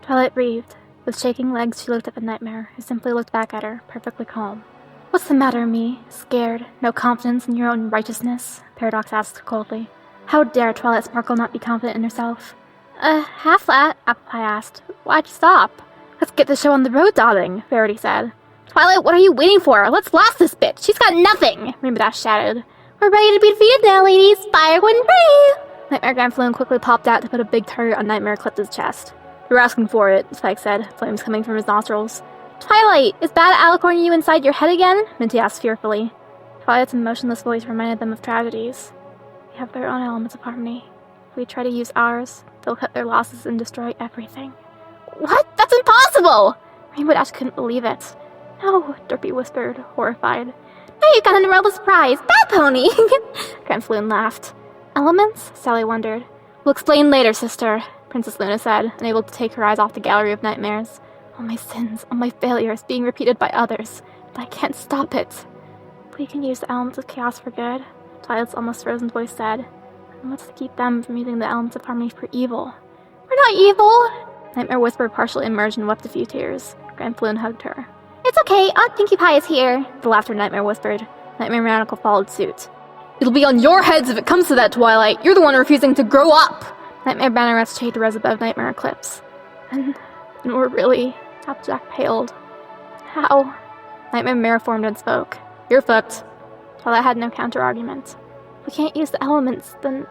Twilight breathed. With shaking legs, she looked at the nightmare, who simply looked back at her, perfectly calm. What's the matter, me? Scared? No confidence in your own righteousness? Paradox asked coldly. How dare Twilight Sparkle not be confident in herself? Half that, Apple Pie asked. Why'd you stop? Let's get the show on the road, darling, Verity said. Twilight, what are you waiting for? Let's blast this bitch! She's got nothing! Rainbow Dash shouted. We're ready to be defeated now, ladies! Fire when brave! Nightmare Granfloon quickly popped out to put a big target on Nightmare Eclipse's chest. You're asking for it, Spike said, flames coming from his nostrils. Twilight, is bad alicorn you inside your head again? Minty asked fearfully. Twilight's emotionless voice reminded them of tragedies. They have their own elements of harmony. If we try to use ours, they'll cut their losses and destroy everything. What? That's impossible! Rainbow Dash couldn't believe it. No, Derpy whispered, horrified. Now you've got an unraveled surprise! Bad pony! Granfloon laughed. Elements? Sally wondered. We'll explain later, sister, Princess Luna said, unable to take her eyes off the gallery of nightmares. All my sins, all my failures, being repeated by others. But I can't stop it. We can use the elements of chaos for good, Twilight's almost frozen voice said. And what's to keep them from using the elements of harmony for evil? We're not evil! Nightmare whispered, partially immersed, and wept a few tears. Granfloon hugged her. It's okay, Aunt Pinkie Pie is here, the laughter Nightmare whispered. Nightmare Miracle followed suit. It'll be on your heads if it comes to that, Twilight. You're the one refusing to grow up! Nightmare Bannerets shade rose above Nightmare Eclipse. And we're really... Applejack paled. How? Nightmare Mirror formed and spoke. You're fucked. Twilight had no counter-argument. If we can't use the elements, then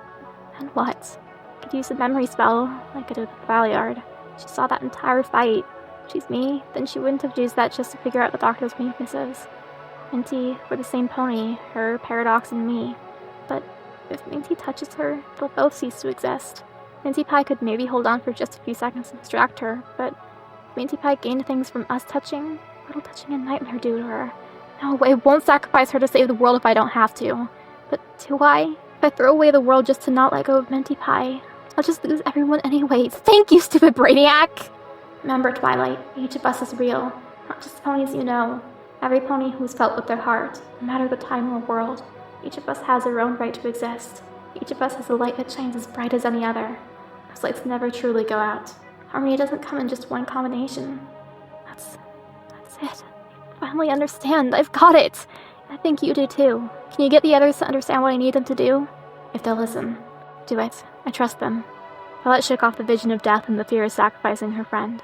what? I could use a memory spell, like I did with Valiard. She saw that entire fight. If she's me, then she wouldn't have used that just to figure out the Doctor's weaknesses. Minty, we're the same pony, her, Paradox, and me. But if Minty touches her, they'll both cease to exist. Minty Pie could maybe hold on for just a few seconds and distract her, but if Minty Pie gained things from us touching, what'll touching a nightmare do to her? No, I won't sacrifice her to save the world if I don't have to. But do I? If I throw away the world just to not let go of Minty Pie, I'll just lose everyone anyway. Thank you, stupid Brainiac! Remember, Twilight, each of us is real. Not just ponies you know. Every pony who's felt with their heart, no matter the time or world. Each of us has their own right to exist. Each of us has a light that shines as bright as any other. Those lights never truly go out. Harmony doesn't come in just one combination. That's it. I finally understand. I've got it. And I think you do too. Can you get the others to understand what I need them to do? If they'll listen. Do it. I trust them. Twilight shook off the vision of death and the fear of sacrificing her friend.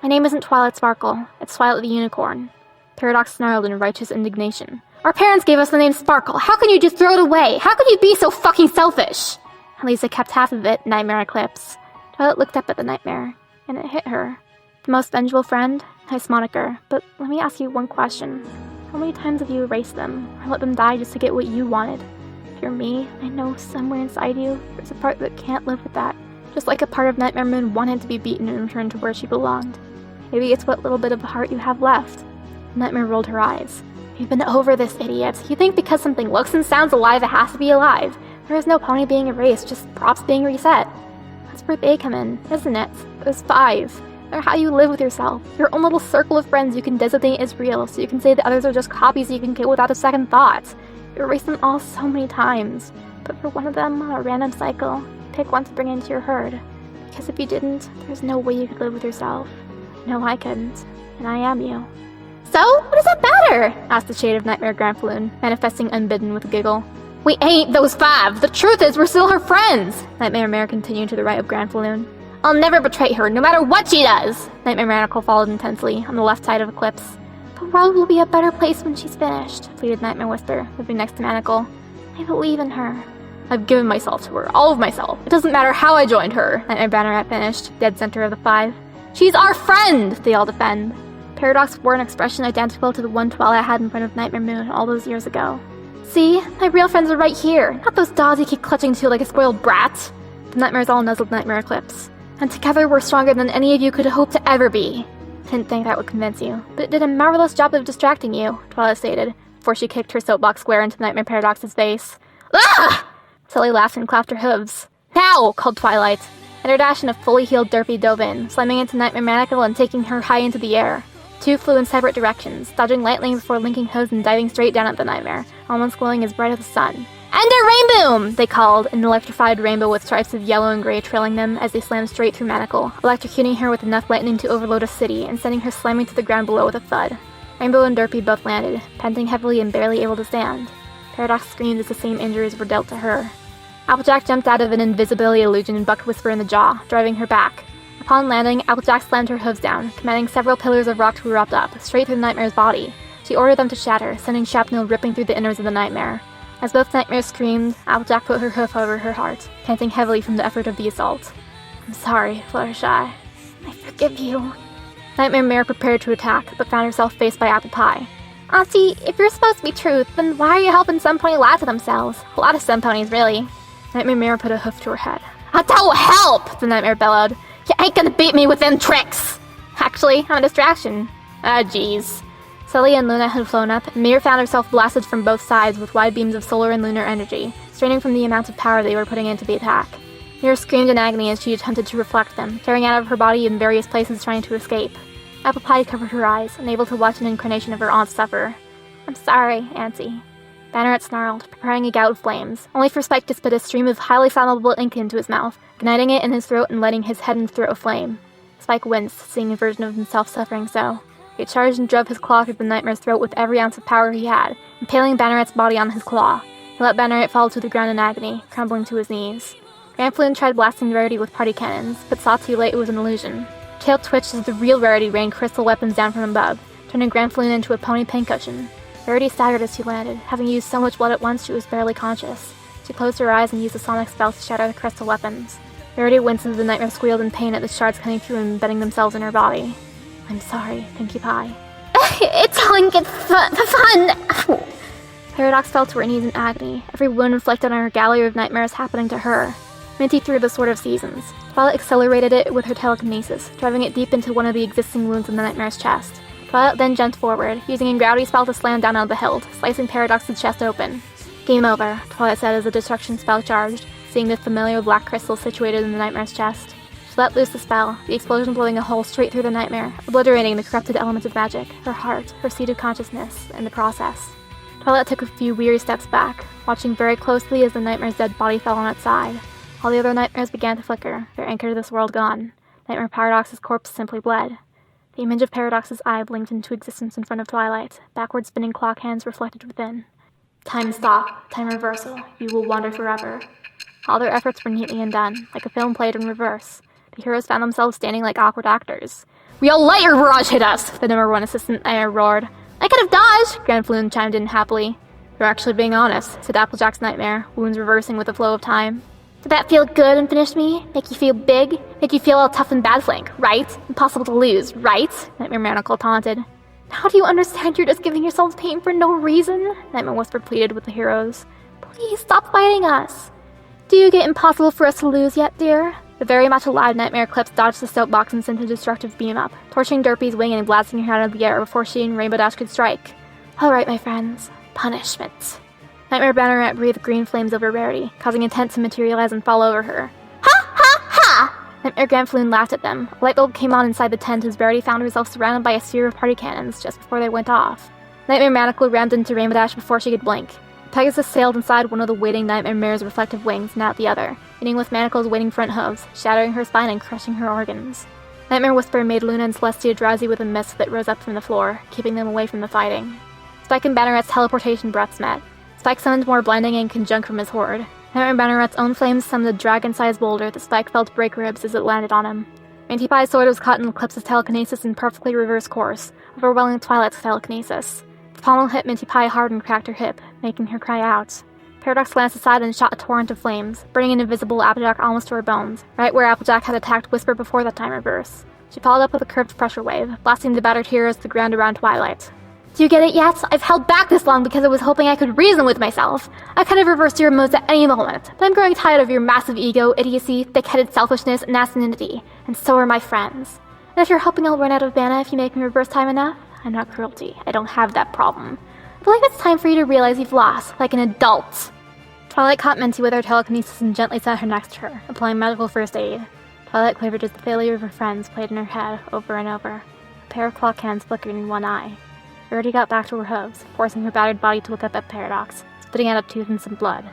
My name isn't Twilight Sparkle. It's Twilight the Unicorn. Paradox snarled in righteous indignation. Our parents gave us the name Sparkle. How can you just throw it away? How could you be so fucking selfish? At least I kept half of it, Nightmare Eclipse. Twilight looked up at the nightmare, and it hit her. The most vengeful friend? Nice moniker, but let me ask you one question. How many times have you erased them, or let them die just to get what you wanted? If you're me, I know somewhere inside you, there's a part that can't live with that. Just like a part of Nightmare Moon wanted to be beaten and returned to where she belonged. Maybe it's what little bit of heart you have left. Nightmare rolled her eyes. You've been over this, idiot. You think because something looks and sounds alive, it has to be alive. There is no pony being erased, just props being reset. That's where they come in, isn't it? Those 5. They're how you live with yourself. Your own little circle of friends you can designate as real, so you can say the others are just copies you can kill without a second thought. You erase them all so many times. But for one of them, on a random cycle, pick one to bring into your herd. Because if you didn't, there's no way you could live with yourself. No, I couldn't. And I am you. So, what does that matter? Asked the shade of Nightmare Granfloon, manifesting unbidden with a giggle. We ain't those 5! The truth is, we're still her friends! Nightmare Mare continued to the right of Granfloon. I'll never betray her, no matter what she does! Nightmare Manacle followed intensely, on the left side of Eclipse. The world will be a better place when she's finished, pleaded Nightmare Whisper, moving next to Manacle. I believe in her. I've given myself to her, all of myself. It doesn't matter how I joined her, Nightmare Banneret finished, dead center of the 5. She's our friend! They all defend. Paradox wore an expression identical to the one Twilight had in front of Nightmare Moon all those years ago. See? My real friends are right here, not those dolls you keep clutching to like a spoiled brat. The nightmares all nuzzled Nightmare Eclipse. And together we're stronger than any of you could hope to ever be. Didn't think that would convince you, but it did a marvelous job of distracting you, Twilight stated, before she kicked her soapbox square into Nightmare Paradox's face. Ah! Sully laughed and clapped her hooves. Now! Called Twilight. And her dash and a fully healed Derpy dove in, slamming into Nightmare Manacle and taking her high into the air. 2 flew in separate directions, dodging lightly before linking hooves and diving straight down at the nightmare, almost glowing as bright as the sun. And Thunder Rainboom! They called, an electrified rainbow with stripes of yellow and gray trailing them as they slammed straight through Manacle, electrocuting her with enough lightning to overload a city and sending her slamming to the ground below with a thud. Rainbow and Derpy both landed, panting heavily and barely able to stand. Paradox screamed as the same injuries were dealt to her. Applejack jumped out of an invisibility illusion and bucked Whisper in the jaw, driving her back. Upon landing, Applejack slammed her hooves down, commanding several pillars of rock to erupt up, straight through the Nightmare's body. She ordered them to shatter, sending shrapnel ripping through the innards of the Nightmare. As both Nightmares screamed, Applejack put her hoof over her heart, panting heavily from the effort of the assault. "I'm sorry, Fluttershy. I forgive you." Nightmare Mare prepared to attack, but found herself faced by Apple Pie. "Auntie, if you're supposed to be truth, then why are you helping some pony lie to themselves? A lot of some ponies, really." Nightmare Mare put a hoof to her head. "Don't help!" the Nightmare bellowed. "You ain't gonna beat me with them tricks!" "Actually, I'm a distraction." "Ah, jeez." Sully and Luna had flown up, and Mare found herself blasted from both sides with wide beams of solar and lunar energy, straining from the amount of power they were putting into the attack. Mare screamed in agony as she attempted to reflect them, tearing out of her body in various places trying to escape. Apple Pie covered her eyes, unable to watch an incarnation of her aunt suffer. "I'm sorry, Auntie." Banneret snarled, preparing a gout of flames, only for Spike to spit a stream of highly flammable ink into his mouth, igniting it in his throat and letting his head and throat aflame. Spike winced, seeing a version of himself suffering so. He charged and drove his claw through the Nightmare's throat with every ounce of power he had, impaling Banneret's body on his claw. He let Banneret fall to the ground in agony, crumbling to his knees. Granfloon tried blasting Rarity with party cannons, but saw too late it was an illusion. Tail twitched as the real Rarity rained crystal weapons down from above, turning Granfloon into a pony pincushion. Rarity staggered as she landed, having used so much blood at once she was barely conscious. She closed her eyes and used a sonic spell to shatter the crystal weapons. Rarity winced as the Nightmare squealed in pain at the shards cutting through and embedding themselves in her body. "I'm sorry, Pinkie Pie." It's all good fun! Paradox fell to her knees in agony, every wound inflicted on her gallery of nightmares happening to her. Minty threw the Sword of Seasons. Twilight accelerated it with her telekinesis, driving it deep into one of the existing wounds in the Nightmare's chest. Twilight then jumped forward, using a gravity spell to slam down on the hilt, slicing Paradox's chest open. "Game over," Twilight said as the destruction spell charged, seeing the familiar black crystal situated in the Nightmare's chest. She let loose the spell, the explosion blowing a hole straight through the Nightmare, obliterating the corrupted element of magic, her heart, her seat of consciousness, in the process. Twilight took a few weary steps back, watching very closely as the Nightmare's dead body fell on its side. All the other nightmares began to flicker, their anchor to this world gone. Nightmare Paradox's corpse simply bled. The image of Paradox's eye blinked into existence in front of Twilight, backward spinning clock hands reflected within. Time stop, time reversal, you will wander forever. All their efforts were neatly undone, like a film played in reverse. The heroes found themselves standing like awkward actors. "We all let your barrage hit us!" the number one assistant nightmare roared. I could have dodged! Granfloon chimed in happily. "You're actually being honest," said Applejack's nightmare, wounds reversing with the flow of time. Did that feel good and finish me? Make you feel big? Make you feel all tough and bad flank, right? Impossible to lose, right? Nightmare Manacle taunted. How do you understand you're just giving yourselves pain for no reason? Nightmare Whisper pleaded with the heroes. Please stop fighting us. Do you get impossible for us to lose yet, dear? The very much alive Nightmare Eclipse dodged the soapbox and sent a destructive beam up, torching Derpy's wing and blasting her out of the air before she and Rainbow Dash could strike. All right, my friends. Punishment. Nightmare Banneret breathed green flames over Rarity, causing a tent to materialize and fall over her. Ha ha ha! Nightmare Granfloon laughed at them. A light bulb came on inside the tent as Rarity found herself surrounded by a sphere of party cannons just before they went off. Nightmare Manacle rammed into Rainbow Dash before she could blink. Pegasus sailed inside one of the waiting Nightmare Mare's reflective wings and out the other, meeting with Manacle's waiting front hooves, shattering her spine and crushing her organs. Nightmare Whisper made Luna and Celestia drowsy with a mist that rose up from the floor, keeping them away from the fighting. Spike and Banneret's teleportation breaths met. Spike summoned more blinding ink and junk from his hoard. Nightmare Banneret's own flames summoned a dragon-sized boulder that Spike felt break ribs as it landed on him. Minty Pie's sword was caught in Eclipse's telekinesis in perfectly reversed course, overwhelming Twilight's telekinesis. The pommel hit Minty Pie hard and cracked her hip, making her cry out. Paradox glanced aside and shot a torrent of flames, burning an invisible Applejack almost to her bones, right where Applejack had attacked Whisper before that time reverse. She followed up with a curved pressure wave, blasting the battered heroes to the ground around Twilight. Do you get it yet? I've held back this long because I was hoping I could reason with myself. I could have reversed your modes at any moment, but I'm growing tired of your massive ego, idiocy, thick-headed selfishness, and asininity, and so are my friends. And if you're hoping I'll run out of mana if you make me reverse time enough, I'm not cruelty. I don't have that problem. I believe it's time for you to realize you've lost, like an adult. Twilight caught Minty with her telekinesis and gently sat her next to her, applying medical first aid. Twilight quivered as the failure of her friends played in her head over and over. A pair of clock hands flickered in one eye. Rarity got back to her hooves, forcing her battered body to look up at Paradox, spitting out a tooth and some blood.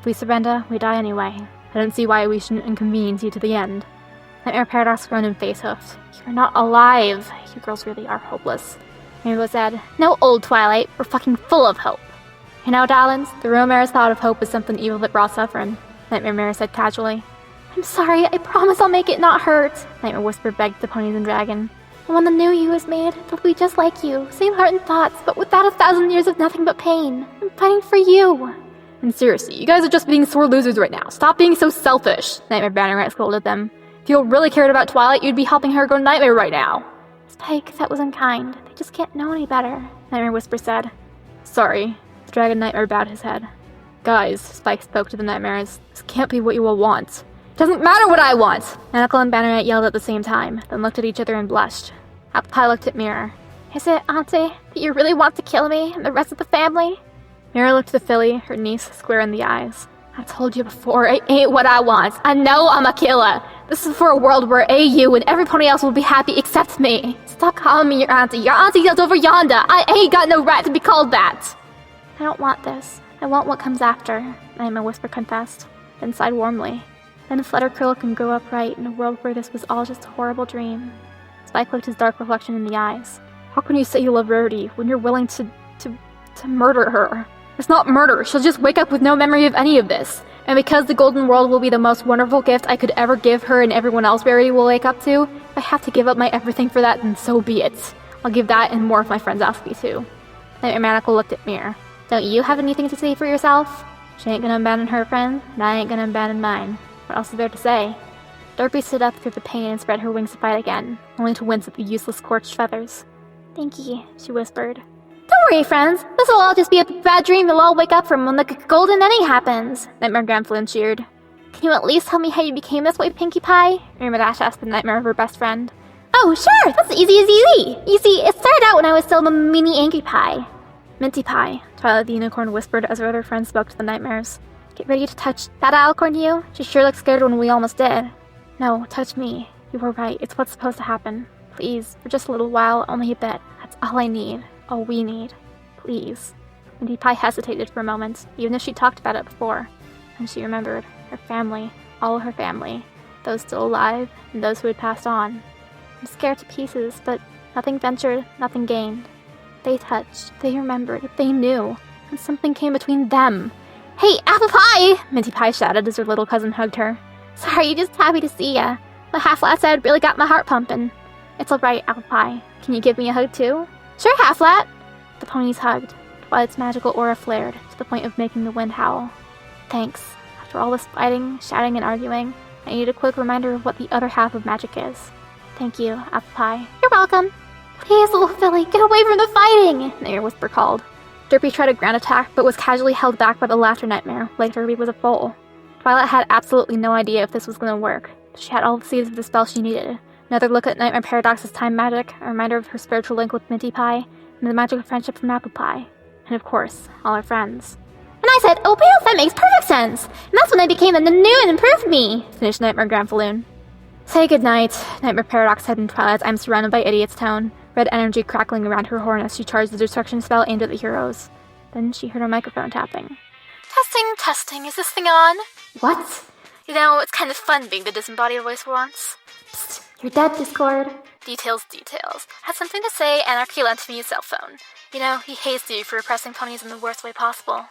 If we surrender, we die anyway. I don't see why we shouldn't inconvenience you to the end. Nightmare Paradox groaned and face-huffed. You're not alive. You girls really are hopeless. Rainbow said, No, old Twilight. We're fucking full of hope. You know, darlings, the real Mare's thought of hope is something evil that brought suffering, Nightmare Mare said casually. I'm sorry, I promise I'll make it not hurt, Nightmare Whisper begged the ponies and dragon. And when the new you is made, it'll be just like you, same heart and thoughts, but without 1,000 years of nothing but pain. I'm fighting for you. And seriously, you guys are just being sore losers right now. Stop being so selfish, Nightmare Bannerite scolded them. If you really cared about Twilight, you'd be helping her go Nightmare right now. Spike, that was unkind. They just can't know any better, Nightmare Whisper said. Sorry. The Dragon Nightmare bowed his head. Guys, Spike spoke to the Nightmares. This can't be what you all want. It doesn't matter what I want! Manacle and Bannerite yelled at the same time, then looked at each other and blushed. Apple Pie looked at Mirror. Is it, Auntie, that you really want to kill me and the rest of the family? Mirror looked at Philly, her niece, square in the eyes. I told you before, it ain't what I want. I know I'm a killer. This is for a world where you and every pony else will be happy except me. Stop calling me your auntie. Your auntie is over yonder. I ain't got no right to be called that. I don't want this. I want what comes after, Nightmare Whisper confessed, then sighed warmly. Then Fluttercurl can grow upright in a world where this was all just a horrible dream. Spike looked his dark reflection in the eyes. How can you say you love Rarity when you're willing to murder her? It's not murder. She'll just wake up with no memory of any of this. And because the Golden World will be the most wonderful gift I could ever give her and everyone else Rarity will wake up to, if I have to give up my everything for that, then so be it. I'll give that and more if my friends ask me to. Nightmare Manacle looked at Mirror. Don't you have anything to say for yourself? She ain't gonna abandon her friend, and I ain't gonna abandon mine. What else is there to say? Derpy stood up through the pain and spread her wings to fight again, only to wince at the useless scorched feathers. Thank you, she whispered. Don't worry, friends. This'll all just be a bad dream you'll all wake up from when the golden ending happens, Nightmare Gramflin cheered. Can you at least tell me how you became this way, Pinkie Pie? Irmadash asked the nightmare of her best friend. Oh, sure, that's easy as easy. You see, it started out when I was still a mini Angry Pie. Minty Pie, Twilight the Unicorn whispered as her other friends spoke to the nightmares. Get ready to touch that Alicorn to you? She sure looked scared when we almost did. No, touch me. You were right, it's what's supposed to happen. Please, for just a little while, only a bit. That's all I need. All we need. Please. Minty Pie hesitated for a moment, even if she talked about it before. And she remembered her family, all her family, those still alive and those who had passed on. I'm scared to pieces, but nothing ventured, nothing gained. They touched, they remembered, they knew, and something came between them. Hey, Apple Pie! Minty Pie shouted as her little cousin hugged her. Sorry, just happy to see ya. The half-lat said really got my heart pumping. It's alright, Apple Pie. Can you give me a hug too? Sure, Half-Lat! The ponies hugged. Twilight's magical aura flared, to the point of making the wind howl. Thanks. After all this fighting, shouting, and arguing, I need a quick reminder of what the other half of magic is. Thank you, Apple Pie. You're welcome. Please, little Philly, get away from the fighting! Nightmare Whisper called. Derpy tried a ground attack, but was casually held back by the laughter nightmare, like Derpy was a foal. Twilight had absolutely no idea if this was going to work. She had all the seeds of the spell she needed. Another look at Nightmare Paradox's time magic, a reminder of her spiritual link with Minty Pie, and the magical friendship from Apple Pie. And of course, all her friends. And I said, oh well, that makes perfect sense! And that's when I became the new and improved me! Finished Nightmare Gramfaloon. Say goodnight, Nightmare Paradox said in Twilight's I'm surrounded by idiots tone, red energy crackling around her horn as she charged the destruction spell aimed at the heroes. Then she heard her microphone tapping. Testing, is this thing on? What? You know, it's kind of fun being the disembodied voice for once. Psst, you're dead, Discord. Details. Had something to say, Anarchy lent me his cell phone. You know, he hates you for repressing ponies in the worst way possible.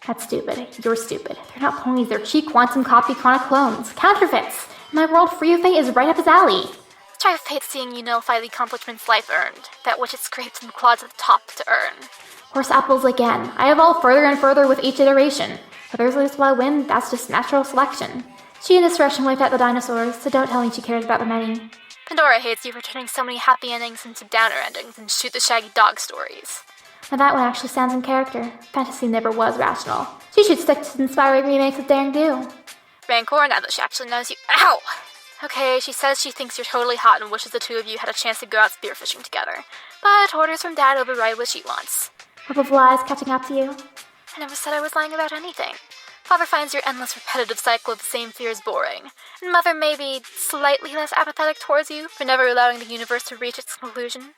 That's stupid. You're stupid. They're not ponies, they're cheap quantum copy chronic clones. Counterfeits! In my world, Free of Fate is right up his alley. Let's try fate seeing you nullify the accomplishments life earned, that which it scrapes and claws at the top to earn. Horse apples again. I evolve further and further with each iteration. Whether it's lose while I win, that's just natural selection. She and Discretion wiped out the dinosaurs, so don't tell me she cares about the many. Pandora hates you for turning so many happy endings into downer endings and shoot the shaggy dog stories. Now that one actually sounds in character. Fantasy never was rational. She should stick to inspiring remakes of Daring Do. Rancor, now that she actually knows you— Ow! Okay, she says she thinks you're totally hot and wishes the two of you had a chance to go out spearfishing together. But orders from Dad override what she wants. Purple lies catching up to you? I never said I was lying about anything. Father finds your endless repetitive cycle of the same fears boring, and Mother may be slightly less apathetic towards you for never allowing the universe to reach its conclusion.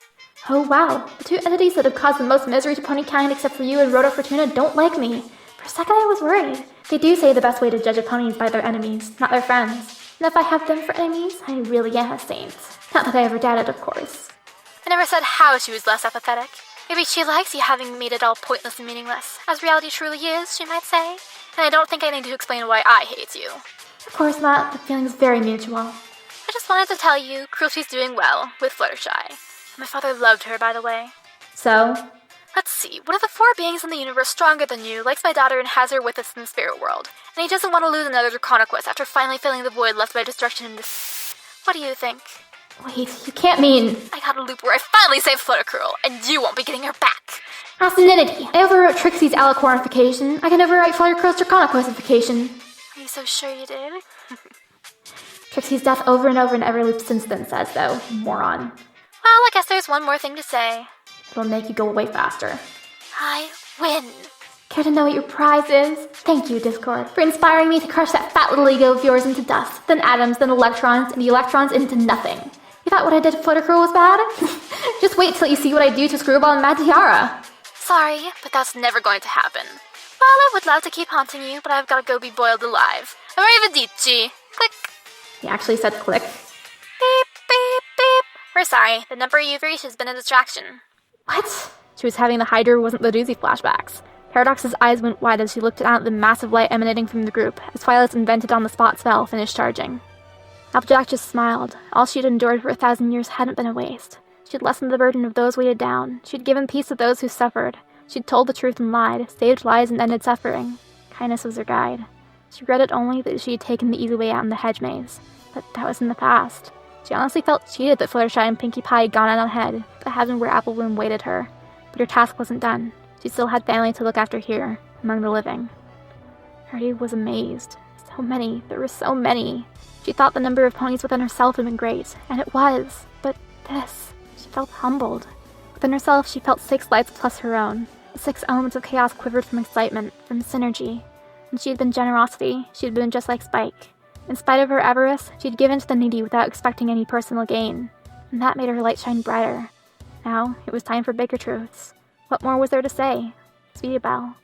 Oh wow, the two entities that have caused the most misery to Ponykind except for you and Rhoda Fortuna don't like me. For a second I was worried. They do say the best way to judge a pony is by their enemies, not their friends. And if I have them for enemies, I really am a saint. Not that I ever doubted, of course. I never said how she was less apathetic. Maybe she likes you having made it all pointless and meaningless, as reality truly is, she might say. And I don't think I need to explain why I hate you. Of course not. The feeling's very mutual. I just wanted to tell you, Cruelty's doing well, with Fluttershy. My father loved her, by the way. So? Let's see, one of the 4 beings in the universe stronger than you likes my daughter and has her with us in the spirit world. And he doesn't want to lose another Draconequus after finally filling the void left by destruction in this... What do you think? Wait, you can't mean... I got a loop where I finally saved Fluttercruel, and you won't be getting her back. Asinity! I overwrote Trixie's alicornification. I can overwrite Fluttercruel's Draconequissification. Are you so sure you did? Trixie's death over and over in every loop since then says, though. Moron. Well, I guess there's one more thing to say. It'll make you go away faster. I win. Care to know what your prize is? Thank you, Discord, for inspiring me to crush that fat little ego of yours into dust, then atoms, then electrons, and the electrons into nothing. You thought what I did to Fluttercruel was bad? Just wait till you see what I do to Screwball and Mad Tiara. Sorry, but that's never going to happen. Well, I would love to keep haunting you, but I've got to go be boiled alive. Arrivederci. Click. He actually said click. Beep, beep, beep. We're sorry. The number you've reached has been a distraction. What? She was having the Hydra wasn't the doozy flashbacks. Paradox's eyes went wide as she looked out at the massive light emanating from the group, as Twilight's invented on the spot spell finished charging. Applejack just smiled. All she'd endured for 1,000 years hadn't been a waste. She'd lessened the burden of those weighted down. She'd given peace to those who suffered. She'd told the truth and lied, saved lies and ended suffering. Kindness was her guide. She regretted only that she had taken the easy way out in the hedge maze. But that was in the past. She honestly felt cheated that Fluttershy and Pinkie Pie had gone out ahead, the heaven where Apple Bloom waited her. But her task wasn't done. She still had family to look after here, among the living. Gertie was amazed. So many. There were so many. She thought the number of ponies within herself had been great, and it was. But this... She felt humbled. Within herself, she felt 6 lights plus her own. The 6 elements of chaos quivered from excitement, from synergy. And she had been generosity. She had been just like Spike. In spite of her avarice, she had given to the needy without expecting any personal gain. And that made her light shine brighter. Now, it was time for bigger truths. What more was there to say? Sweetie Belle.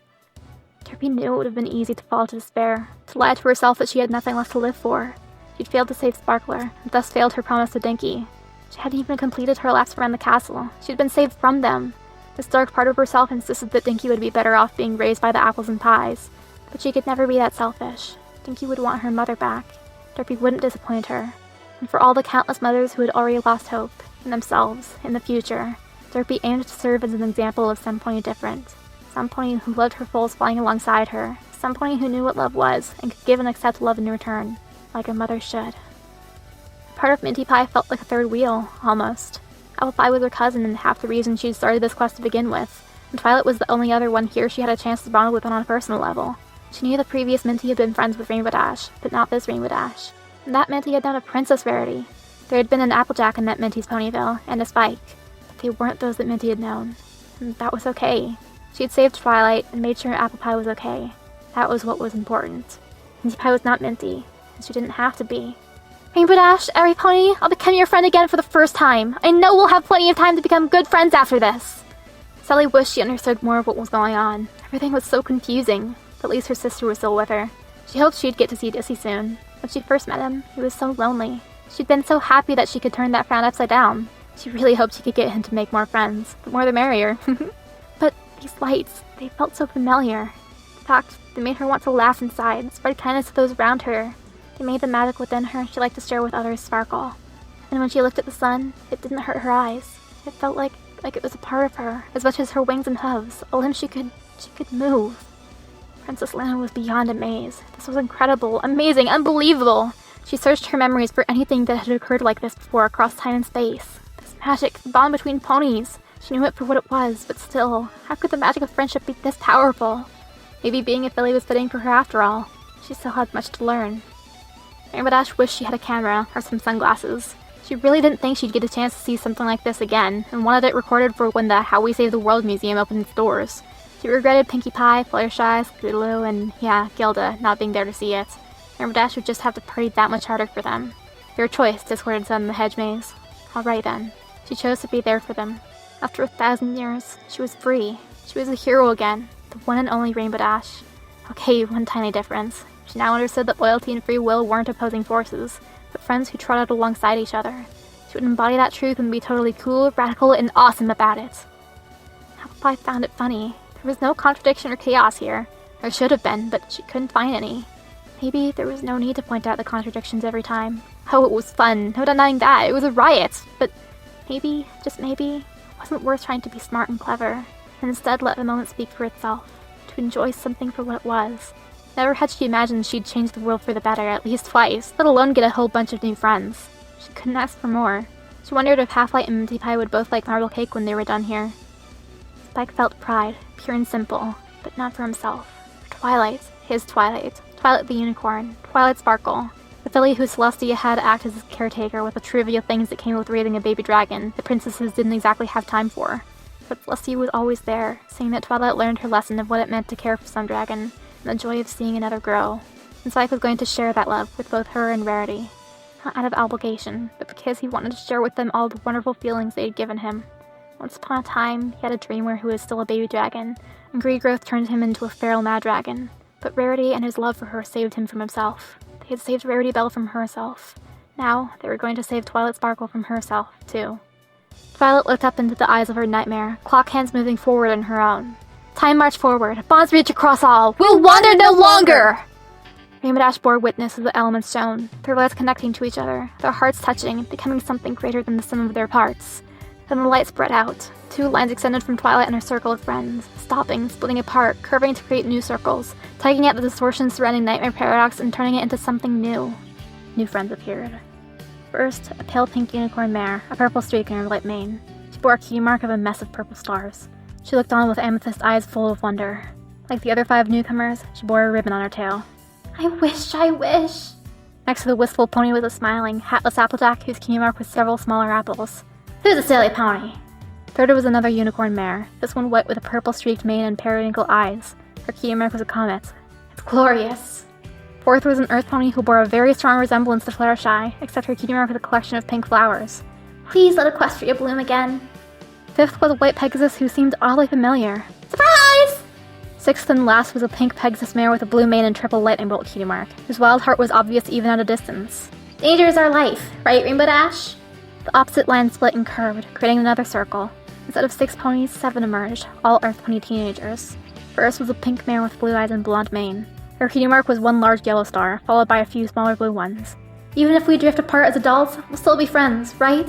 Derpy knew it would have been easy to fall to despair, to lie to herself that she had nothing left to live for. She'd failed to save Sparkler, and thus failed her promise to Dinky. She hadn't even completed her laps around the castle. She'd been saved from them. This dark part of herself insisted that Dinky would be better off being raised by the apples and pies. But she could never be that selfish. Dinky would want her mother back. Derpy wouldn't disappoint her. And for all the countless mothers who had already lost hope, in themselves, in the future, Derpy aimed to serve as an example of some pony different. Some pony who loved her foals flying alongside her. Some pony who knew what love was, and could give and accept love in return, like a mother should. Part of Minty Pie felt like a third wheel, almost. Apple Pie was her cousin and half the reason she'd started this quest to begin with, and Twilight was the only other one here she had a chance to bond with on a personal level. She knew the previous Minty had been friends with Rainbow Dash, but not this Rainbow Dash. And that Minty had known a Princess Rarity. There had been an Applejack in that Minty's Ponyville, and a Spike, but they weren't those that Minty had known. And that was okay. She had saved Twilight and made sure Apple Pie was okay. That was what was important. Minty Pie was not Minty, and she didn't have to be. Rainbow Dash, every pony, I'll become your friend again for the first time. I know we'll have plenty of time to become good friends after this. Sally wished she understood more of what was going on. Everything was so confusing. But at least her sister was still with her. She hoped she'd get to see Dissy soon. When she first met him, he was so lonely. She'd been so happy that she could turn that frown upside down. She really hoped she could get him to make more friends. The more the merrier. But these lights, they felt so familiar. In fact, they made her want to laugh inside, spread kindness to those around her. They made the magic within her she liked to share with others sparkle. And when she looked at the sun, it didn't hurt her eyes. It felt like it was a part of her, as much as her wings and hooves, all him she could move. Princess Luna was beyond amazed. This was incredible, amazing, unbelievable. She searched her memories for anything that had occurred like this before across time and space. This magic, the bond between ponies. She knew it for what it was, but still, how could the magic of friendship be this powerful? Maybe being a filly was fitting for her after all. She still had much to learn. Rainbow Dash wished she had a camera, or some sunglasses. She really didn't think she'd get a chance to see something like this again, and wanted it recorded for when the How We Save the World Museum opened its doors. She regretted Pinkie Pie, Fluttershy, Scootaloo, and, Gilda not being there to see it. Rainbow Dash would just have to party that much harder for them. Your choice, Discord had said in the hedge maze. Alright then. She chose to be there for them. After 1,000 years, she was free. She was a hero again, the one and only Rainbow Dash. Okay, one tiny difference. She now understood that loyalty and free will weren't opposing forces, but friends who trotted alongside each other. She would embody that truth and be totally cool, radical, and awesome about it. Apple found it funny. There was no contradiction or chaos here. There should have been, but she couldn't find any. Maybe there was no need to point out the contradictions every time. Oh, it was fun. No denying that. It was a riot. But maybe, just maybe, it wasn't worth trying to be smart and clever, and instead let the moment speak for itself, to enjoy something for what it was. Never had she imagined she'd change the world for the better at least twice, let alone get a whole bunch of new friends. She couldn't ask for more. She wondered if Half-Light and Minty Pie would both like marble cake when they were done here. Spike felt pride, pure and simple, but not for himself. For Twilight, his Twilight. Twilight the unicorn. Twilight Sparkle. The filly who Celestia had to act as his caretaker with the trivial things that came with raising a baby dragon the princesses didn't exactly have time for. But Celestia was always there, saying that Twilight learned her lesson of what it meant to care for some dragon, and the joy of seeing another grow. And Spike was going to share that love with both her and Rarity. Not out of obligation, but because he wanted to share with them all the wonderful feelings they had given him. Once upon a time, he had a dreamer who was still a baby dragon, and greed growth turned him into a feral mad dragon. But Rarity and his love for her saved him from himself. They had saved Rarity Belle from herself. Now, they were going to save Twilight Sparkle from herself, too. Twilight looked up into the eyes of her nightmare, clock hands moving forward in her own. Time marched forward, bonds reach across all, we'll wander no longer! Rainbow Dash bore witness of the elements shown, their lights connecting to each other, their hearts touching, becoming something greater than the sum of their parts. Then the light spread out. 2 lines extended from Twilight and her circle of friends, stopping, splitting apart, curving to create new circles, tugging at the distortion surrounding Nightmare Paradox and turning it into something new. New friends appeared. First, a pale pink unicorn mare, a purple streak in her light mane. She bore a key mark of a mess of purple stars. She looked on with amethyst eyes full of wonder. Like the other 5 newcomers, she bore a ribbon on her tail. I wish! Next to the wistful pony was a smiling, hatless Applejack whose key mark was several smaller apples. Who's a silly pony? Third was another unicorn mare, this one white with a purple streaked mane and periwinkle eyes. Her key mark was a comet. It's glorious! Fourth was an earth pony who bore a very strong resemblance to Fluttershy, except her key mark was a collection of pink flowers. Please let Equestria bloom again. Fifth was a white Pegasus who seemed oddly familiar. Surprise! Sixth and last was a pink Pegasus mare with a blue mane and triple lightning bolt key mark, whose wild heart was obvious even at a distance. Danger is our life, right, Rainbow Dash? The opposite line split and curved, creating another circle. Instead of 6 ponies, 7 emerged, all Earth Pony teenagers. First was a pink mare with blue eyes and blonde mane. Her key mark was 1 large yellow star, followed by a few smaller blue ones. Even if we drift apart as adults, we'll still be friends, right?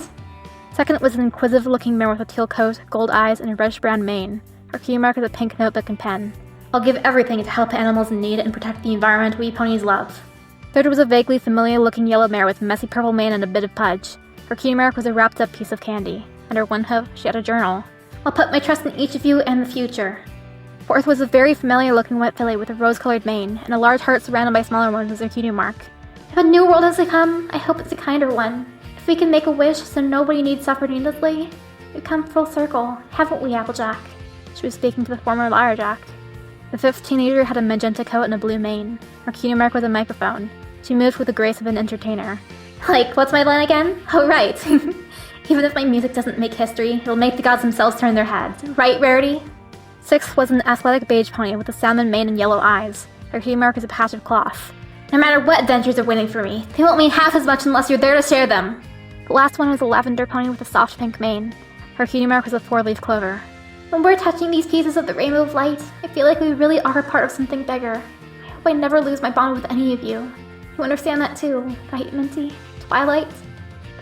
Second was an inquisitive-looking mare with a teal coat, gold eyes, and a reddish-brown mane. Her key mark is a pink notebook and pen. I'll give everything to help animals in need and protect the environment we ponies love. Third was a vaguely familiar-looking yellow mare with messy purple mane and a bit of pudge. Her key mark was a wrapped-up piece of candy. Under one hoof, she had a journal. I'll put my trust in each of you and the future. Fourth was a very familiar-looking white filly with a rose-colored mane, and a large heart surrounded by smaller ones as her cutie mark. If a new world has to come, I hope it's a kinder one. If we can make a wish so nobody needs suffer needlessly, we've come full circle, haven't we, Applejack? She was speaking to the former Liarjack. The 5th teenager had a magenta coat and a blue mane. Her cutie mark was a microphone. She moved with the grace of an entertainer. Like, what's my line again? Oh, right. Even if my music doesn't make history, it'll make the gods themselves turn their heads. Right, Rarity? 6th was an athletic beige pony with a salmon mane and yellow eyes. Her key mark is a patch of cloth. No matter what adventures are waiting for me, they won't mean half as much unless you're there to share them. The last one was a lavender pony with a soft pink mane. Her cutie mark was a 4-leaf clover. When we're touching these pieces of the rainbow of light, I feel like we really are a part of something bigger. I hope I never lose my bond with any of you. You understand that too, right, Minty? Twilight?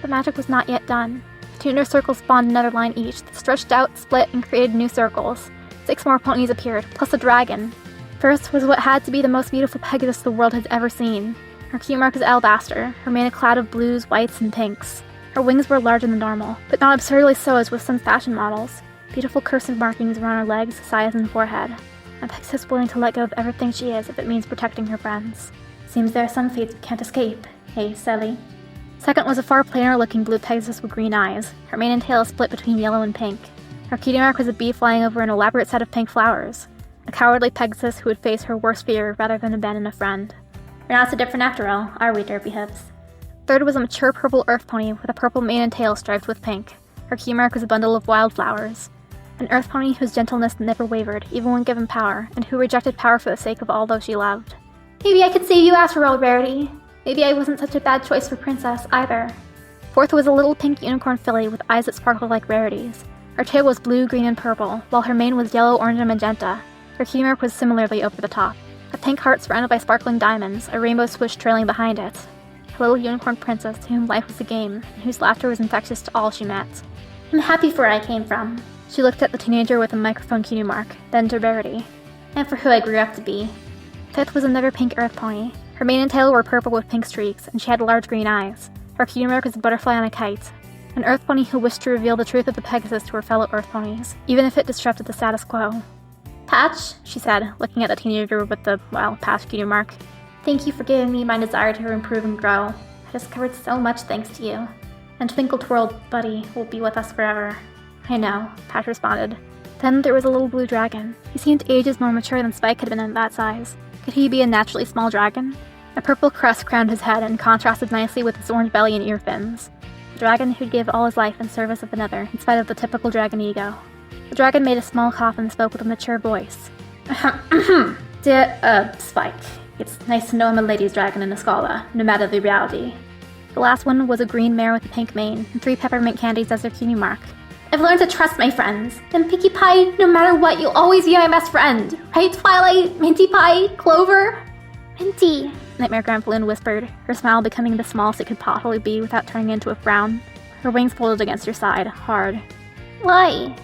The magic was not yet done. 2 inner circles spawned another line each that stretched out, split, and created new circles. 6 more ponies appeared, plus a dragon. First was what had to be the most beautiful Pegasus the world has ever seen. Her key mark is alabaster, her mane a cloud of blues, whites, and pinks. Her wings were larger than normal, but not absurdly so as with some fashion models. Beautiful cursive markings around her legs, sides, and forehead. A Pegasus willing to let go of everything she is if it means protecting her friends. Seems there are some fates we can't escape. Hey, Sally. Second was a far plainer-looking blue Pegasus with green eyes. Her mane and tail split between yellow and pink. Her cutie mark was a bee flying over an elaborate set of pink flowers. A cowardly Pegasus who would face her worst fear rather than abandon a friend. We're not so different after all, are we, derpy hips? Third was a mature purple earth pony with a purple mane and tail striped with pink. Her key mark was a bundle of wildflowers. An earth pony whose gentleness never wavered, even when given power, and who rejected power for the sake of all those she loved. Maybe I could save you after all, Rarity. Maybe I wasn't such a bad choice for Princess, either. Fourth was a little pink unicorn filly with eyes that sparkled like Rarity's. Her tail was blue, green, and purple, while her mane was yellow, orange, and magenta. Her key mark was similarly over the top. A pink heart surrounded by sparkling diamonds, a rainbow swish trailing behind it. A little unicorn princess to whom life was a game, and whose laughter was infectious to all she met. I'm happy for where I came from. She looked at the teenager with a microphone cue mark, then to Rarity. And for who I grew up to be. Fifth was another pink earth pony. Her mane and tail were purple with pink streaks, and she had large green eyes. Her cue mark was a butterfly on a kite. An earth pony who wished to reveal the truth of the Pegasus to her fellow earth ponies, even if it disrupted the status quo. Patch, she said, looking at the teenager with the, patch cue mark. Thank you for giving me my desire to improve and grow. I discovered so much thanks to you. And Twinkle Twirl, buddy, will be with us forever. I know, Patch responded. Then there was a little blue dragon. He seemed ages more mature than Spike had been at that size. Could he be a naturally small dragon? A purple crest crowned his head and contrasted nicely with his orange belly and ear fins. A dragon who'd give all his life in service of another, in spite of the typical dragon ego. The dragon made a small cough and spoke with a mature voice. Dear, Spike, it's nice to know I'm a ladies' dragon and a scholar, no matter the reality. The last one was a green mare with a pink mane, and 3 peppermint candies as their cutie mark. I've learned to trust my friends. And Pinkie Pie, no matter what, you'll always be my best friend. Right, Twilight? Minty Pie? Clover? Minty, Nightmare Granfaloon whispered, her smile becoming the smallest it could possibly be without turning into a frown. Her wings folded against her side, hard. Why?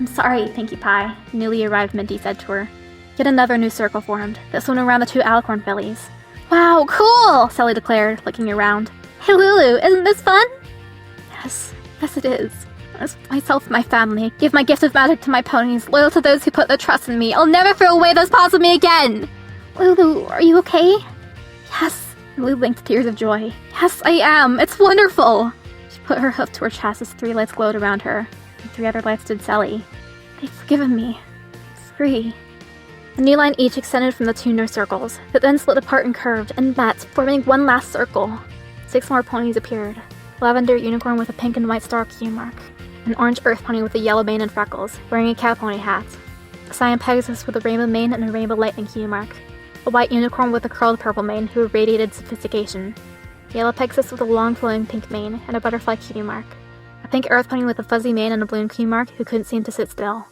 I'm sorry, Pinkie Pie, newly arrived Minty said to her. Yet another new circle formed, this one around the 2 alicorn fillies. Wow, cool! Sally declared, looking around. Hey Lulu, isn't this fun? Yes it is. As myself and my family, give my gift of magic to my ponies, loyal to those who put their trust in me. I'll never throw away those paws of me again! Lulu, are you okay? Yes, Lulu blinked tears of joy. Yes, I am. It's wonderful! She put her hoof to her chest as 3 lights glowed around her, and 3 other lights stood Sally. They've forgiven me. Free. A new line each extended from the 2 inner circles, that then split apart and curved, and met, forming one last circle. 6 more ponies appeared. Lavender unicorn with a pink and white star cue mark. An orange earth pony with a yellow mane and freckles, wearing a cow pony hat. A cyan pegasus with a rainbow mane and a rainbow lightning cue mark. A white unicorn with a curled purple mane who radiated sophistication. A yellow pegasus with a long flowing pink mane and a butterfly cue mark. A pink earth pony with a fuzzy mane and a balloon cue mark who couldn't seem to sit still.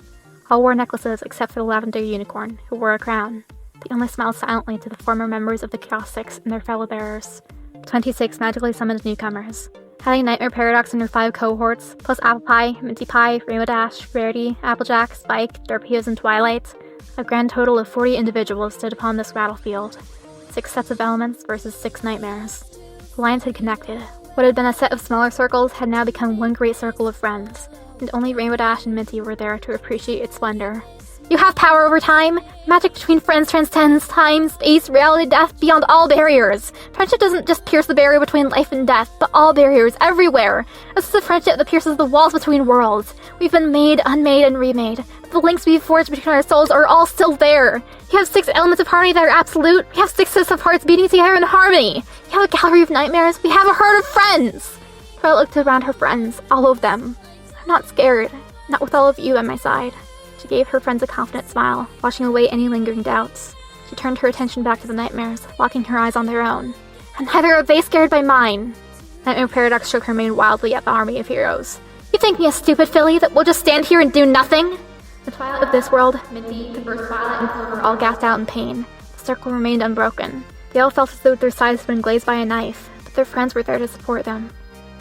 All wore necklaces except for the lavender unicorn, who wore a crown. They only smiled silently to the former members of the Chaos Six and their fellow bearers. 26 magically summoned newcomers. Having Nightmare Paradox and her 5 cohorts, plus Apple Pie, Minty Pie, Rainbow Dash, Rarity, Applejack, Spike, Derpios, and Twilight, a grand total of 40 individuals stood upon this battlefield. 6 sets of elements versus 6 nightmares. The lines had connected. What had been a set of smaller circles had now become one great circle of friends, and only Rainbow Dash and Minty were there to appreciate its splendor. You have power over time! Magic between friends transcends time, space, reality, death, beyond all barriers! Friendship doesn't just pierce the barrier between life and death, but all barriers, everywhere! This is a friendship that pierces the walls between worlds. We've been made, unmade, and remade. But the links we've forged between our souls are all still there! You have 6 elements of harmony that are absolute. We have 6 sets of hearts beating together in harmony! You have a gallery of nightmares. We have a herd of friends! Pearl looked around her friends, all of them. I'm not scared. Not with all of you at my side. She gave her friends a confident smile, washing away any lingering doubts. She turned her attention back to the nightmares, locking her eyes on their own. And neither are they scared by mine! Nightmare Paradox shook her mane wildly at the army of heroes. You think me a stupid filly that will just stand here and do nothing? The twilight of this world, Minty, the first Violet, and Clover all gasped out in pain. The circle remained unbroken. They all felt as though their sides had been glazed by a knife, but their friends were there to support them.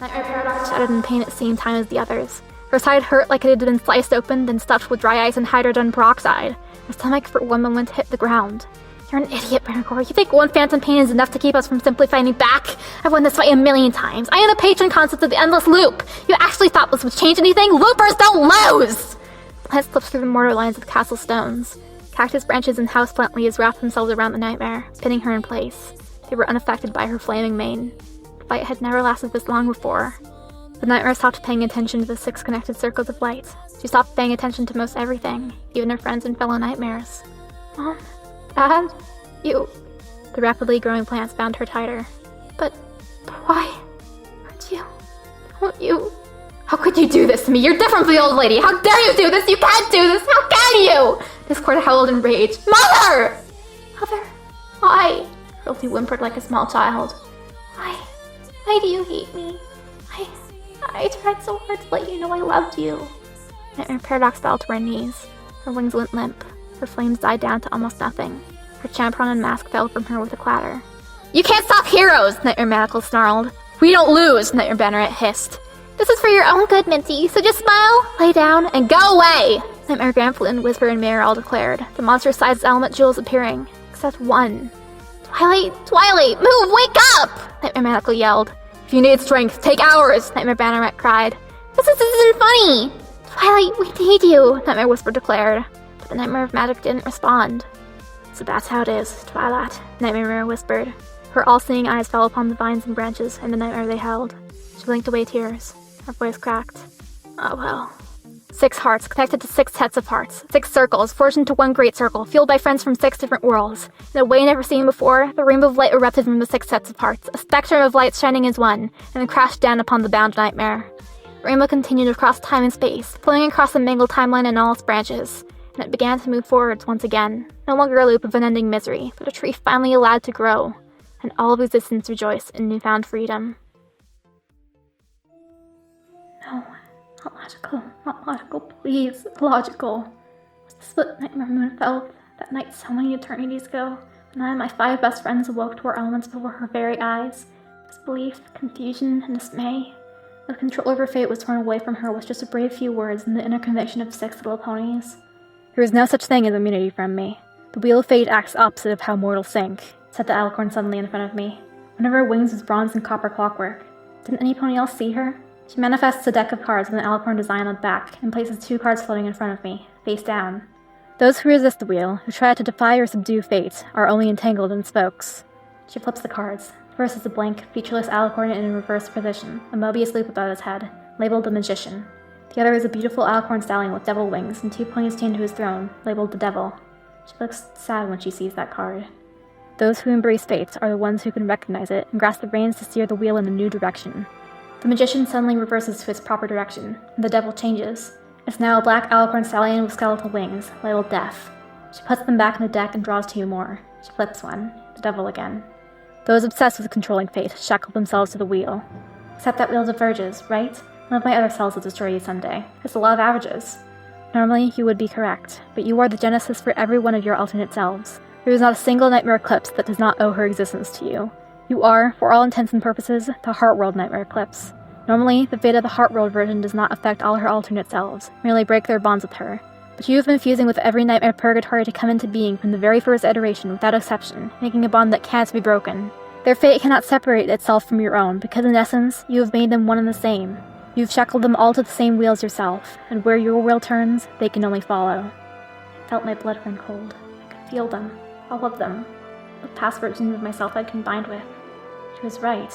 Nightmare Paradox shouted in pain at the same time as the others. Her side hurt like it had been sliced open, then stuffed with dry ice and hydrogen peroxide. Her stomach for one moment hit the ground. You're an idiot, Bearcore. You think one phantom pain is enough to keep us from simply fighting back? I've won this fight a million times. I am the patron concept of the endless loop. You actually thought this would change anything? Loopers don't lose! Plants slipped through the mortar lines of castle stones. Cactus branches and houseplant leaves wrapped themselves around the nightmare, pinning her in place. They were unaffected by her flaming mane. The fight had never lasted this long before. The nightmare stopped paying attention to the 6 connected circles of light. She stopped paying attention to most everything, even her friends and fellow nightmares. Mom? Dad? You... The rapidly growing plants bound her tighter. But why? Aren't you... Don't you... How could you do this to me? You're different from the old lady. How dare you do this? You can't do this. How can you? Discord howled in rage. Mother! Mother, why? Rosie whimpered like a small child. Why do you hate me? I tried so hard to let you know I loved you. Nightmare Paradox fell to her knees. Her wings went limp. Her flames died down to almost nothing. Her champron and mask fell from her with a clatter. You can't stop heroes! Nightmare Manacle snarled. We don't lose! Nightmare Banneret hissed. This is for your own good, Minty, so just smile, lay down, and go away! Nightmare Gramflin, Whisper, and Mirror declared, the monster-sized element jewels appearing. Except one. Twilight, move, wake up! Nightmare Manacle yelled. If you need strength, take ours! Nightmare Banneret cried. This isn't funny! Twilight, we need you! Nightmare Whisper declared. But the Nightmare of Magic didn't respond. So that's how it is, Twilight, Nightmare Mirror whispered. Her all-seeing eyes fell upon the vines and branches and the nightmare they held. She blinked away tears. Her voice cracked. Oh well. 6 hearts, connected to 6 sets of hearts. 6 circles, forged into one great circle, fueled by friends from 6 different worlds. In a way never seen before, the rainbow of light erupted from the 6 sets of hearts, a spectrum of lights shining as one, and then crashed down upon the bound nightmare. The rainbow continued across time and space, flowing across the mangled timeline and all its branches, and it began to move forwards once again, no longer a loop of unending misery, but a tree finally allowed to grow, and all of existence rejoiced in newfound freedom. No, not logical, please, logical. Was this what Nightmare Moon felt that night so many eternities ago, when I and my 5 best friends awoke to our elements before her very eyes? Disbelief, confusion, and dismay. The control over fate was torn away from her with just a brave few words and the inner conviction of 6 little ponies. There is no such thing as immunity from me. The wheel of fate acts opposite of how mortals think, said the alicorn suddenly in front of me. One of her wings was bronze and copper clockwork. Didn't any pony else see her? She manifests a deck of cards with an alicorn design on the back and places 2 cards floating in front of me, face down. Those who resist the wheel, who try to defy or subdue fate, are only entangled in spokes. She flips the cards. The first is a blank, featureless alicorn in a reverse position, a Mobius loop above his head, labeled the Magician. The other is a beautiful alicorn stallion with devil wings and 2 ponies chained to his throne, labeled the Devil. She looks sad when she sees that card. Those who embrace fate are the ones who can recognize it and grasp the reins to steer the wheel in a new direction. The Magician suddenly reverses to its proper direction, and the Devil changes. It's now a black alicorn stallion with skeletal wings, labeled Death. She puts them back in the deck and draws 2 more. She flips one, the Devil again. Those obsessed with controlling fate shackle themselves to the wheel. Except that wheel diverges, right? One of my other cells will destroy you someday. It's the law of averages. Normally, you would be correct, but you are the genesis for every one of your alternate selves. There is not a single Nightmare Eclipse that does not owe her existence to you. You are, for all intents and purposes, the Heartworld Nightmare Eclipse. Normally, the fate of the Heartworld version does not affect all her alternate selves, merely break their bonds with her. But you have been fusing with every Nightmare Purgatory to come into being from the very first iteration without exception, making a bond that can't be broken. Their fate cannot separate itself from your own, because in essence, you have made them one and the same. You've shackled them all to the same wheels yourself, and where your wheel turns, they can only follow. I felt my blood run cold. I could feel them. All of them. The past versions of myself I'd combined with. She was right.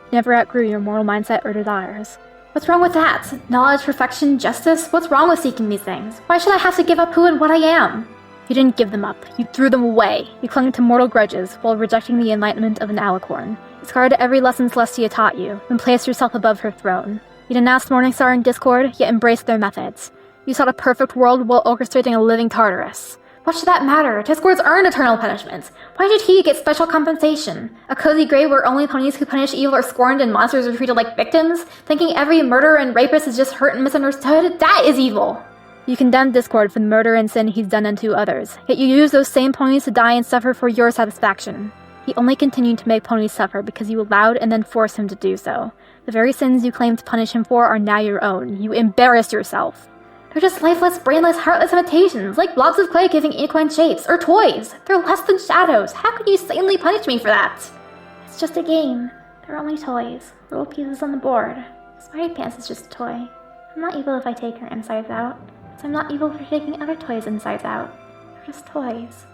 You never outgrew your mortal mindset or desires. What's wrong with that? Knowledge, perfection, justice? What's wrong with seeking these things? Why should I have to give up who and what I am? You didn't give them up. You threw them away. You clung to mortal grudges while rejecting the enlightenment of an alicorn. You discarded every lesson Celestia taught you, and placed yourself above her throne. You denounced Morningstar and Discord, yet embraced their methods. You sought a perfect world while orchestrating a living Tartarus. What should that matter? Discords earned eternal punishment. Why did he get special compensation? A cozy grave where only ponies who punish evil are scorned and monsters are treated like victims? Thinking every murderer and rapist is just hurt and misunderstood? That is evil! You condemned Discord for the murder and sin he's done unto others, yet you use those same ponies to die and suffer for your satisfaction. He only continued to make ponies suffer because you allowed and then forced him to do so. The very sins you claimed to punish him for are now your own. You embarrassed yourself. They're just lifeless, brainless, heartless imitations, like blobs of clay giving equine shapes, or toys. They're less than shadows. How could you sanely punish me for that? It's just a game. They're only toys. Little pieces on the board. Smarty Pants is just a toy. I'm not evil if I take her insides out. So I'm not evil for taking other toys insides out. They're just toys.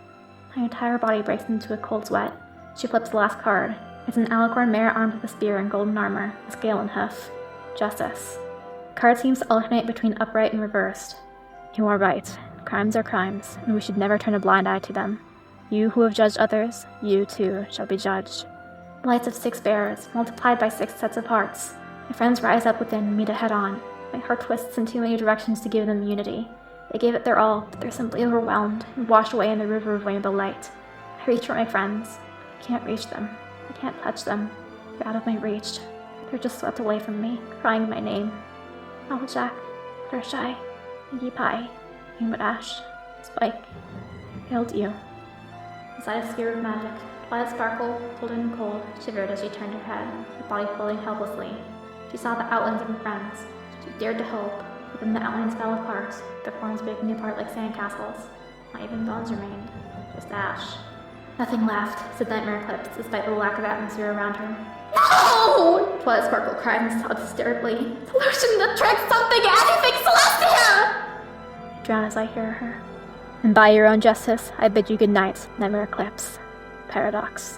My entire body breaks into a cold sweat. She flips the last card. It's an alicorn mare armed with a spear and golden armor, a scale and hoof. Justice. The card seems to alternate between upright and reversed. You are right. Crimes are crimes, and we should never turn a blind eye to them. You who have judged others, you too shall be judged. The lights of 6 bearers, multiplied by 6 sets of hearts. My friends rise up within and meet it head on. My heart twists in too many directions to give them unity. They gave it their all, but they're simply overwhelmed and washed away in the river of rainbow light. I reach for my friends. I can't reach them. I can't touch them. They're out of my reach. They're just swept away from me, crying my name. Applejack, Fluttershy, Pinkie Pie, Humid Ash, Spike, hailed you. Inside a sphere of magic, Twilight Sparkle, golden and cold, shivered as she turned her head, her body floating helplessly. She saw the outlines of her friends. She dared to hope, but then the outlines fell apart, their forms breaking apart like sandcastles. Not even bones remained, just ash. Nothing left, said Nightmare Eclipse, despite the lack of atmosphere around her. No! Twilight Sparkle cried and sobbed hysterically. The lotion, the trick, something, anything, Celestia! I drown as I hear her. And by your own justice, I bid you good night, Nightmare Eclipse. Paradox.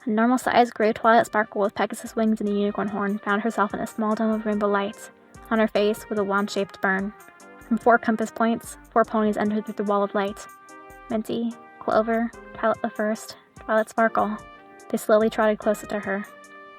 A normal-sized gray Twilight Sparkle with Pegasus wings and a unicorn horn found herself in a small dome of rainbow light. On her face was a wand-shaped burn. From 4 compass points, 4 ponies entered through the wall of light. Minty, Clover, Twilight the First, Twilight Sparkle. They slowly trotted closer to her.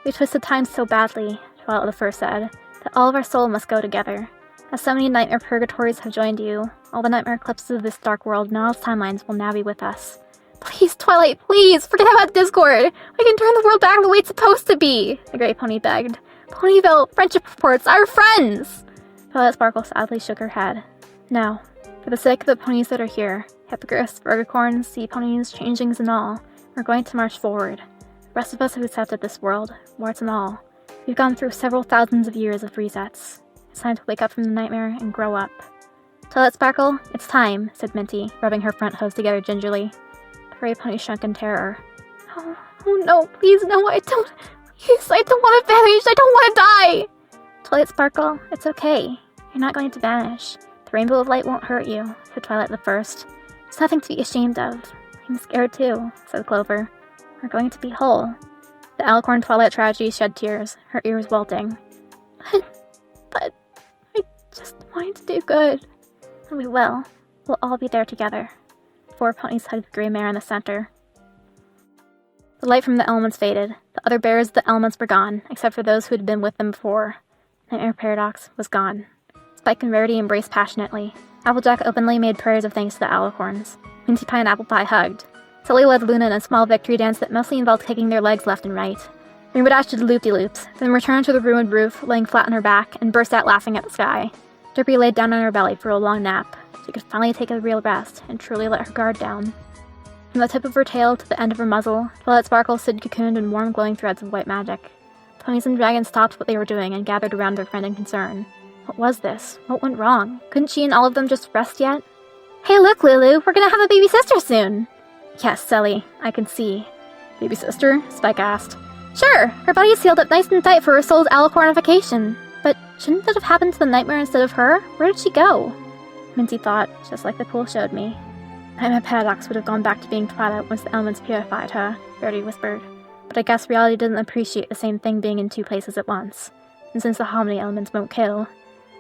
We twisted time so badly, Twilight the First said, that all of our soul must go together. As so many nightmare purgatories have joined you, all the nightmare eclipses of this dark world and all its timelines will now be with us. Please, Twilight, please, forget about Discord! We can turn the world back the way it's supposed to be! The Grey Pony begged. Ponyville, friendship reports, our friends! Twilight Sparkle sadly shook her head. No. For the sake of the ponies that are here, Hippogriffs, Verticorns, Sea Ponies, Changelings and all, we're going to march forward. The rest of us have accepted this world, warts and all. We've gone through several thousands of years of resets. It's time to wake up from the nightmare and grow up. Twilight Sparkle, it's time, said Minty, rubbing her front hose together gingerly. The Grey Pony shrunk in terror. Oh no, please no, I don't want to vanish, I don't want to die! Twilight Sparkle, it's okay. You're not going to vanish. The rainbow of light won't hurt you, said Twilight the First. It's nothing to be ashamed of. I'm scared too, said Clover. We're going to be whole. The Alicorn Twilight Tragedy shed tears, her ears welting. But I just wanted to do good. And we will. We'll all be there together. 4 ponies hugged the gray mare in the center. The light from the elements faded. The other bearers of the elements were gone, except for those who had been with them before. Nightmare Paradox was gone. Spike and Rarity embraced passionately. Applejack openly made prayers of thanks to the Alicorns. Minty Pie and Apple Pie hugged. Sully led Luna in a small victory dance that mostly involved kicking their legs left and right. Rainbow Dash did loop-de-loops, then returned to the ruined roof, laying flat on her back, and burst out laughing at the sky. Derpy laid down on her belly for a long nap. She could finally take a real rest, and truly let her guard down. From the tip of her tail to the end of her muzzle, Twilight Sparkle stood cocooned in warm glowing threads of white magic. Ponies and dragons stopped what they were doing and gathered around their friend in concern. What was this? What went wrong? Couldn't she and all of them just rest yet? Hey look, Lulu, we're gonna have a baby sister soon! Yes, Sally, I can see. Baby sister? Spike asked. Sure, her body's sealed up nice and tight for her soul's alicornification. But shouldn't that have happened to the nightmare instead of her? Where did she go? Minty thought, just like the pool showed me. Nightmare Paradox would have gone back to being Twilight once the elements purified her, Verity whispered. But I guess reality doesn't appreciate the same thing being in 2 places at once. And since the harmony elements won't kill...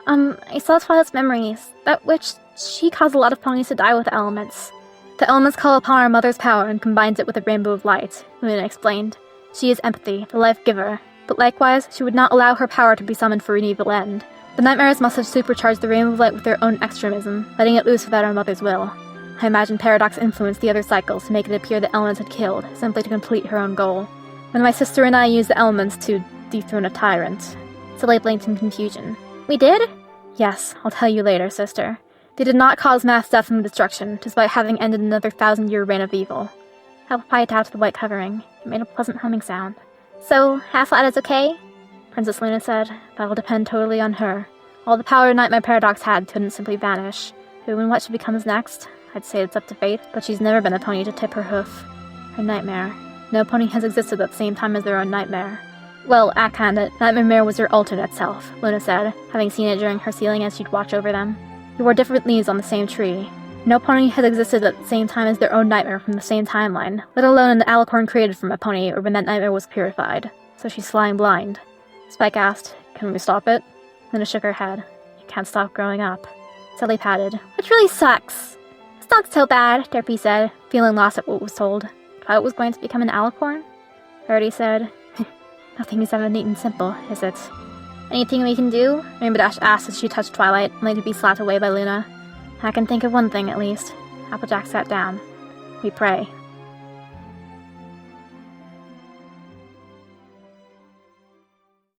I saw Twilight's memories, that which she caused a lot of ponies to die with the elements. The elements call upon our mother's power and combines it with a rainbow of light, Luna explained. She is empathy, the life-giver, but likewise, she would not allow her power to be summoned for an evil end. The nightmares must have supercharged the rainbow of light with their own extremism, letting it loose without our mother's will. I imagine Paradox influenced the other cycles to make it appear the elements had killed, simply to complete her own goal. When my sister and I used the elements to dethrone a tyrant. Silly blinked in confusion. We did? Yes, I'll tell you later, sister. They did not cause mass death and destruction, despite having ended another 1,000-year reign of evil. Apple Pie tapped the white covering. It made a pleasant humming sound. So, Half-Light is okay? Princess Luna said. That'll depend totally on her. All the power Nightmare Paradox had couldn't simply vanish. Who and what she becomes next? I'd say it's up to fate, but she's never been a pony to tip her hoof. Her nightmare. No pony has existed at the same time as their own nightmare. Well, kinda. Nightmare Mare was her alternate self, Luna said, having seen it during her sealing as she'd watch over them. You wore different leaves on the same tree. No pony has existed at the same time as their own nightmare from the same timeline, let alone an alicorn created from a pony or when that nightmare was purified. So she's flying blind. Spike asked, Can we stop it? Luna shook her head. You can't stop growing up. Sally patted. Which really sucks. It's not so bad, Derpy said, feeling lost at what was told. Twilight was going to become an alicorn? Verity said, Nothing is ever neat and simple, is it? Anything we can do? Rainbow Dash asked as she touched Twilight, only to be slapped away by Luna. I can think of one thing, at least. Applejack sat down. We pray.